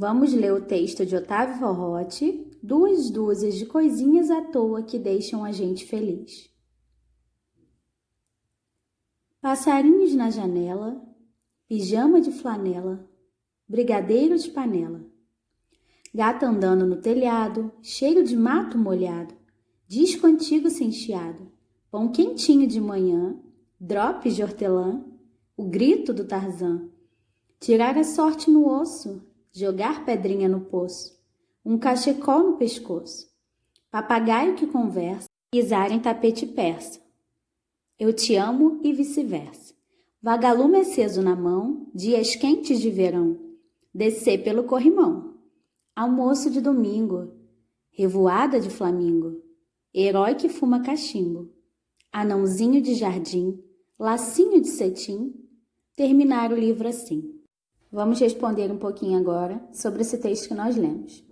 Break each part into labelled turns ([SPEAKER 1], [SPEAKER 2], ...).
[SPEAKER 1] Vamos ler o texto de Otávio Forrotti, Duas dúzias de coisinhas à toa que deixam a gente feliz. Passarinhos na janela, pijama de flanela, brigadeiro de panela, gato andando no telhado, cheiro de mato molhado, disco antigo sem chiado, pão quentinho de manhã, drops de hortelã, o grito do Tarzan, tirar a sorte no osso, jogar pedrinha no poço, um cachecol no pescoço, papagaio que conversa, pisar em tapete persa. Eu te amo e vice-versa. Vagalume aceso na mão, dias quentes de verão, descer pelo corrimão. Almoço de domingo, revoada de flamingo, herói que fuma cachimbo, anãozinho de jardim, lacinho de cetim, terminar o livro assim. Vamos responder um pouquinho agora sobre esse texto que nós lemos.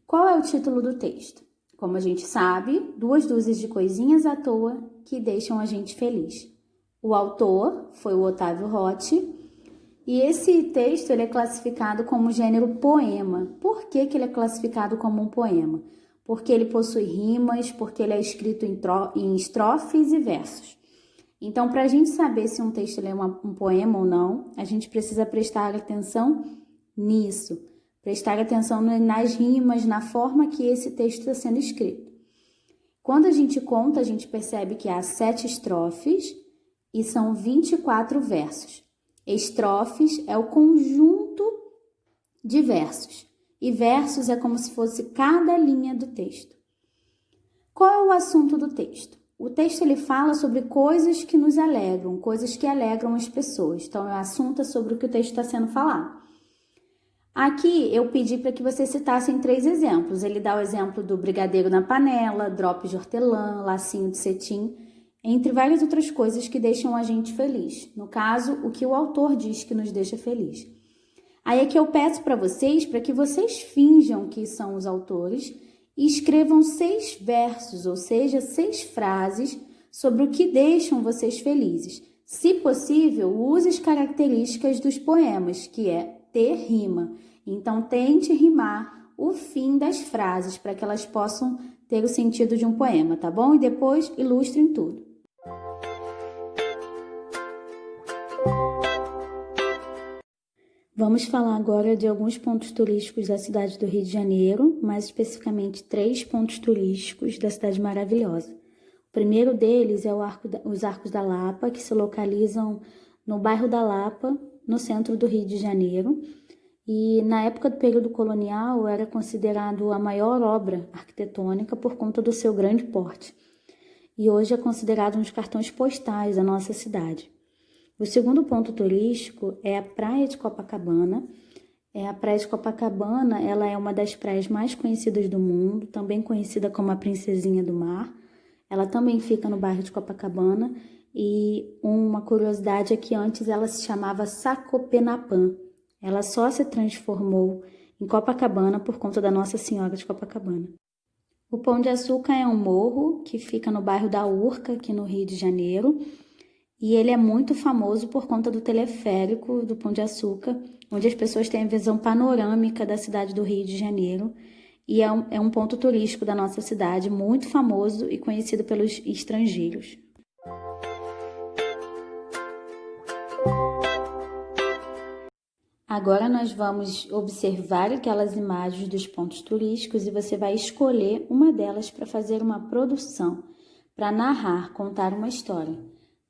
[SPEAKER 1] Qual é o título do texto? Como a gente sabe, duas dúzias de coisinhas à toa que deixam a gente feliz. O autor foi o Otávio Forrotti e esse texto ele é classificado como gênero poema. Por que ele é classificado como um poema? Porque ele possui rimas, porque ele é escrito em estrofes e versos. Então, para a gente saber se um texto é um poema ou não, a gente precisa prestar atenção nisso. Prestar atenção nas rimas, na forma que esse texto está sendo escrito. Quando a gente conta, a gente percebe que há 7 estrofes e são 24 versos. Estrofes é o conjunto de versos. E versos é como se fosse cada linha do texto. Qual é o assunto do texto? O texto ele fala sobre coisas que nos alegram, coisas que alegram as pessoas. Então, o assunto é sobre o que o texto está sendo falado. Aqui eu pedi para que vocês citassem 3 exemplos. Ele dá o exemplo do brigadeiro na panela, drops de hortelã, lacinho de cetim, entre várias outras coisas que deixam a gente feliz. No caso, o que o autor diz que nos deixa feliz. Aí é que eu peço para que vocês finjam que são os autores e escrevam 6 versos, ou seja, 6 frases sobre o que deixam vocês felizes. Se possível, use as características dos poemas, que é ter rima. Então, tente rimar o fim das frases para que elas possam ter o sentido de um poema, tá bom? E depois ilustrem tudo. Vamos falar agora de alguns pontos turísticos da cidade do Rio de Janeiro, mais especificamente 3 pontos turísticos da cidade maravilhosa. O primeiro deles é os Arcos da Lapa, que se localizam no bairro da Lapa, no centro do Rio de Janeiro. E na época do período colonial era considerado a maior obra arquitetônica por conta do seu grande porte. E hoje é considerado um dos cartões postais da nossa cidade. O segundo ponto turístico é a Praia de Copacabana. A Praia de Copacabana ela é uma das praias mais conhecidas do mundo, também conhecida como a Princesinha do Mar. Ela também fica no bairro de Copacabana e uma curiosidade é que antes ela se chamava Sacopenapã. Ela só se transformou em Copacabana por conta da Nossa Senhora de Copacabana. O Pão de Açúcar é um morro que fica no bairro da Urca, aqui no Rio de Janeiro. E ele é muito famoso por conta do teleférico do Pão de Açúcar, onde as pessoas têm a visão panorâmica da cidade do Rio de Janeiro. E é um ponto turístico da nossa cidade, muito famoso e conhecido pelos estrangeiros. Agora nós vamos observar aquelas imagens dos pontos turísticos e você vai escolher uma delas para fazer uma produção, para narrar, contar uma história.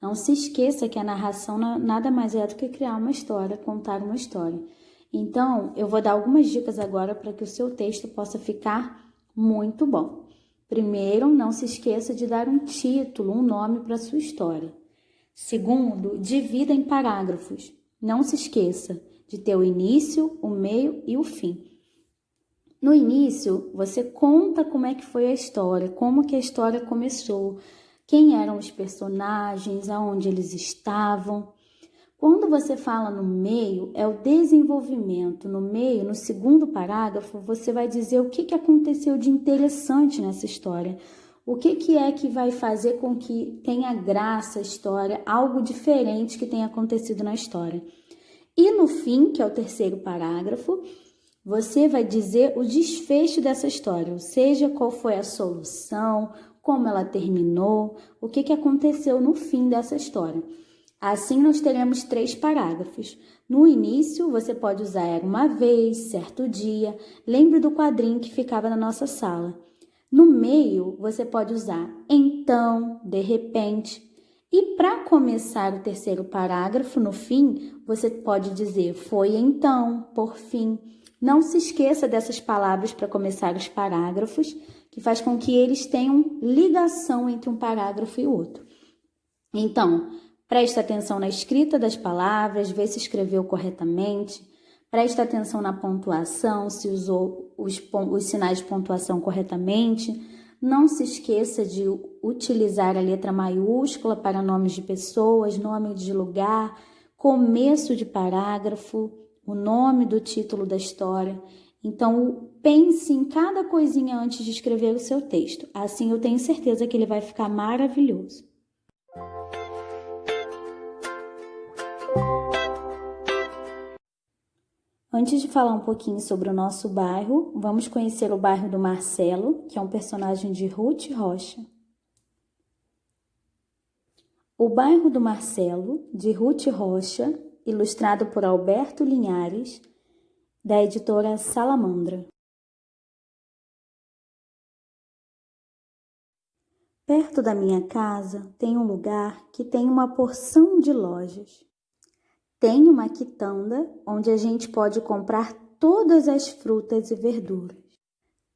[SPEAKER 1] Não se esqueça que a narração nada mais é do que criar uma história, contar uma história. Então, eu vou dar algumas dicas agora para que o seu texto possa ficar muito bom. Primeiro, não se esqueça de dar um título, um nome para a sua história. Segundo, divida em parágrafos. Não se esqueça de ter o início, o meio e o fim. No início, você conta como é que foi a história, como que a história começou, quem eram os personagens, aonde eles estavam. Quando você fala no meio, é o desenvolvimento. No meio, no segundo parágrafo, você vai dizer o que aconteceu de interessante nessa história. O que é que vai fazer com que tenha graça a história, algo diferente que tenha acontecido na história. E no fim, que é o terceiro parágrafo, Você vai dizer o desfecho dessa história, ou seja, qual foi a solução, como ela terminou, o que aconteceu no fim dessa história. Assim, nós teremos 3 parágrafos. No início, você pode usar era uma vez, certo dia, lembre do quadrinho que ficava na nossa sala. No meio, você pode usar então, de repente. E para começar o 3º parágrafo, no fim, você pode dizer foi então, por fim. Não se esqueça dessas palavras para começar os parágrafos, que faz com que eles tenham ligação entre um parágrafo e outro. Então, preste atenção na escrita das palavras, vê se escreveu corretamente. Preste atenção na pontuação, se usou os sinais de pontuação corretamente. Não se esqueça de utilizar a letra maiúscula para nomes de pessoas, nome de lugar, começo de parágrafo, o nome do título da história. Então, pense em cada coisinha antes de escrever o seu texto. Assim, eu tenho certeza que ele vai ficar maravilhoso. Antes de falar um pouquinho sobre o nosso bairro, vamos conhecer o bairro do Marcelo, que é um personagem de Ruth Rocha. O bairro do Marcelo, de Ruth Rocha, ilustrado por Alberto Linhares, da editora Salamandra. Perto da minha casa tem um lugar que tem uma porção de lojas. Tem uma quitanda onde a gente pode comprar todas as frutas e verduras.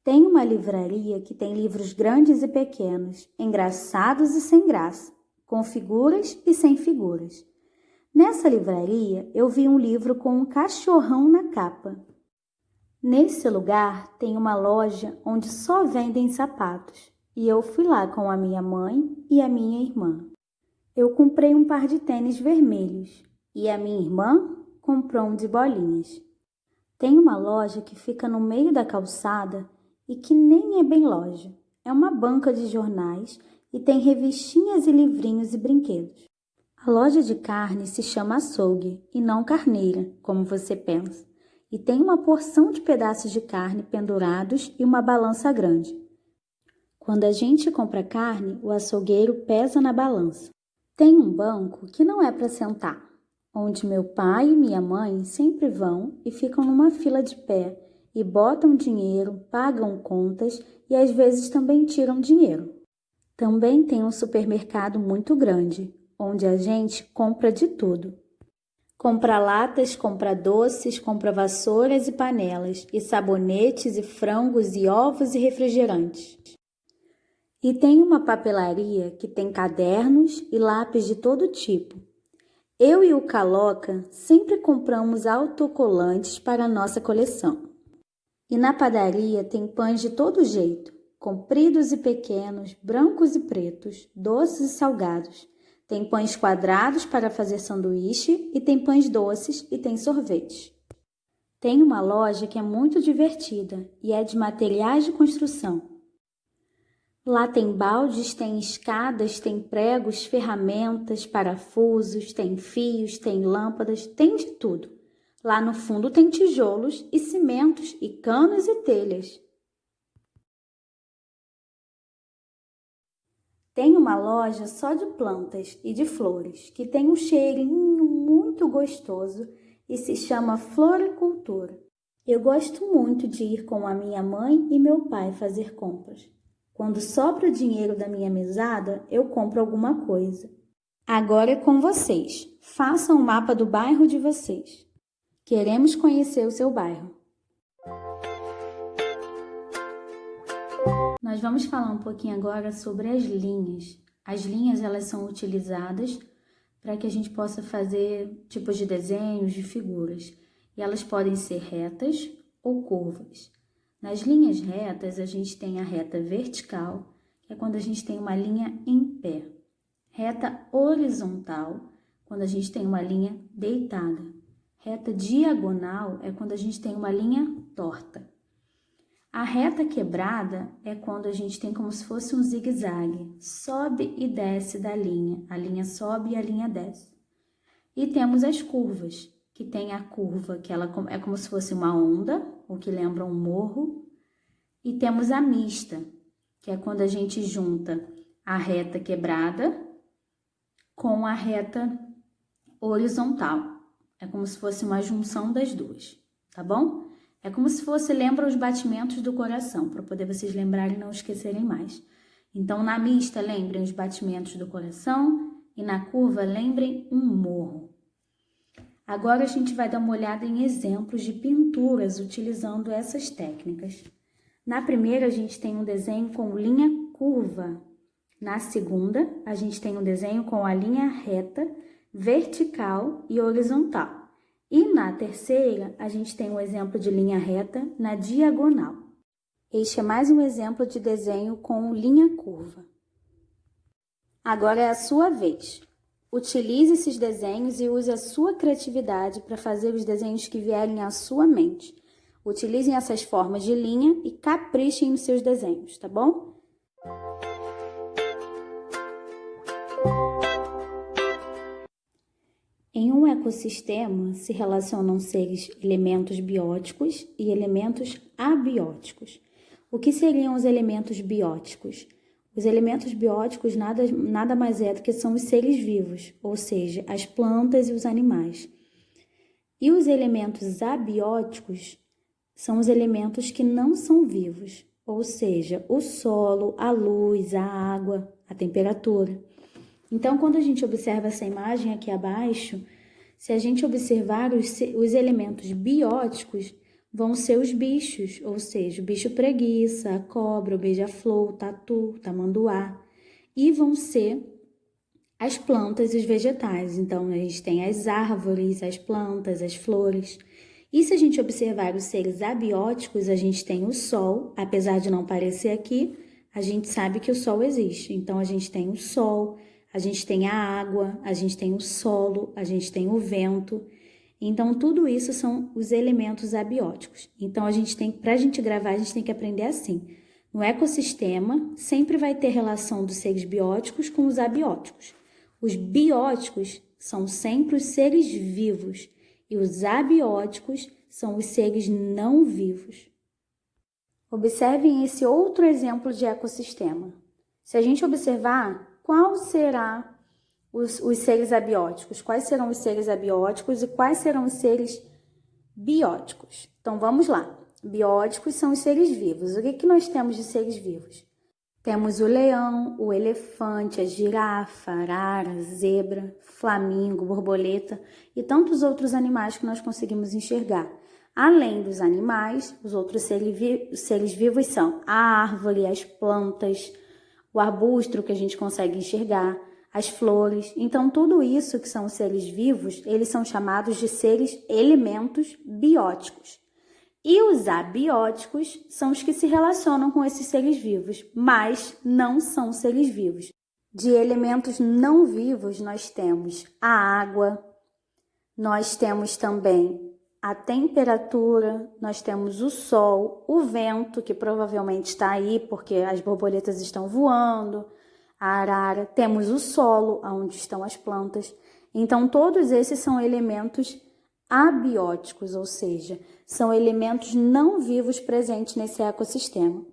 [SPEAKER 1] Tem uma livraria que tem livros grandes e pequenos, engraçados e sem graça, com figuras e sem figuras. Nessa livraria, eu vi um livro com um cachorrão na capa. Nesse lugar, tem uma loja onde só vendem sapatos, e eu fui lá com a minha mãe e a minha irmã. Eu comprei um par de tênis vermelhos, e a minha irmã comprou um de bolinhas. Tem uma loja que fica no meio da calçada e que nem é bem loja. É uma banca de jornais e tem revistinhas e livrinhos e brinquedos. A loja de carne se chama açougue e não carneira, como você pensa. E tem uma porção de pedaços de carne pendurados e uma balança grande. Quando a gente compra carne, o açougueiro pesa na balança. Tem um banco que não é para sentar, onde meu pai e minha mãe sempre vão e ficam numa fila de pé e botam dinheiro, pagam contas e às vezes também tiram dinheiro. Também tem um supermercado muito grande, onde a gente compra de tudo. Compra latas, compra doces, compra vassouras e panelas, e sabonetes e frangos e ovos e refrigerantes. E tem uma papelaria que tem cadernos e lápis de todo tipo. Eu e o Caloca sempre compramos autocolantes para a nossa coleção. E na padaria tem pães de todo jeito, compridos e pequenos, brancos e pretos, doces e salgados. Tem pães quadrados para fazer sanduíche e tem pães doces e tem sorvetes. Tem uma loja que é muito divertida e é de materiais de construção. Lá tem baldes, tem escadas, tem pregos, ferramentas, parafusos, tem fios, tem lâmpadas, tem de tudo. Lá no fundo tem tijolos e cimentos e canos e telhas. Tem uma loja só de plantas e de flores, que tem um cheirinho muito gostoso e se chama Floricultura. Eu gosto muito de ir com a minha mãe e meu pai fazer compras. Quando sobra o dinheiro da minha mesada, eu compro alguma coisa. Agora é com vocês. Façam o mapa do bairro de vocês. Queremos conhecer o seu bairro. Nós vamos falar um pouquinho agora sobre as linhas. As linhas, elas são utilizadas para que a gente possa fazer tipos de desenhos, de figuras. E elas podem ser retas ou curvas. Nas linhas retas, a gente tem a reta vertical, que é quando a gente tem uma linha em pé. Reta horizontal, quando a gente tem uma linha deitada. Reta diagonal é quando a gente tem uma linha torta. A reta quebrada é quando a gente tem como se fosse um zigue-zague, sobe e desce da linha, a linha sobe e a linha desce. E temos as curvas, que tem a curva, que ela é como se fosse uma onda, o que lembra um morro, e temos a mista, que é quando a gente junta a reta quebrada com a reta horizontal. É como se fosse uma junção das duas, tá bom? É como se fosse, lembra os batimentos do coração, para poder vocês lembrarem e não esquecerem mais. Então, na mista, lembrem os batimentos do coração e na curva, lembrem um morro. Agora, a gente vai dar uma olhada em exemplos de pinturas utilizando essas técnicas. Na primeira, a gente tem um desenho com linha curva. Na segunda, a gente tem um desenho com a linha reta, vertical e horizontal. E na terceira, a gente tem um exemplo de linha reta na diagonal. Este é mais um exemplo de desenho com linha curva. Agora é a sua vez. Utilize esses desenhos e use a sua criatividade para fazer os desenhos que vierem à sua mente. Utilizem essas formas de linha e caprichem nos seus desenhos, tá bom? Em um ecossistema se relacionam seres elementos bióticos e elementos abióticos. O que seriam os elementos bióticos? Os elementos bióticos nada mais é do que são os seres vivos, ou seja, as plantas e os animais. E os elementos abióticos são os elementos que não são vivos, ou seja, o solo, a luz, a água, a temperatura. Então, quando a gente observa essa imagem aqui abaixo, se a gente observar os elementos bióticos, vão ser os bichos, ou seja, o bicho preguiça, a cobra, o beija-flor, o tatu, o tamanduá, e vão ser as plantas e os vegetais. Então, a gente tem as árvores, as plantas, as flores. E se a gente observar os seres abióticos, a gente tem o sol, apesar de não parecer aqui, a gente sabe que o sol existe. Então, a gente tem o sol, a gente tem a água, a gente tem o solo, a gente tem o vento. Então, tudo isso são os elementos abióticos. Então, para a gente gravar, a gente tem que aprender assim. No ecossistema, sempre vai ter relação dos seres bióticos com os abióticos. Os bióticos são sempre os seres vivos e os abióticos são os seres não vivos. Observem esse outro exemplo de ecossistema. Se a gente observar, qual será os seres abióticos? Quais serão os seres abióticos e quais serão os seres bióticos? Então, vamos lá. Bióticos são os seres vivos. O que nós temos de seres vivos? Temos o leão, o elefante, a girafa, a arara, a zebra, flamingo, borboleta e tantos outros animais que nós conseguimos enxergar. Além dos animais, os outros seres vivos são a árvore, as plantas, o arbusto que a gente consegue enxergar, as flores. Então, tudo isso que são os seres vivos, eles são chamados de elementos bióticos. E os abióticos são os que se relacionam com esses seres vivos, mas não são seres vivos. De elementos não vivos, nós temos a água, nós temos também a temperatura, nós temos o sol, o vento, que provavelmente está aí porque as borboletas estão voando, a arara, temos o solo, onde estão as plantas. Então, todos esses são elementos abióticos, ou seja, são elementos não vivos presentes nesse ecossistema.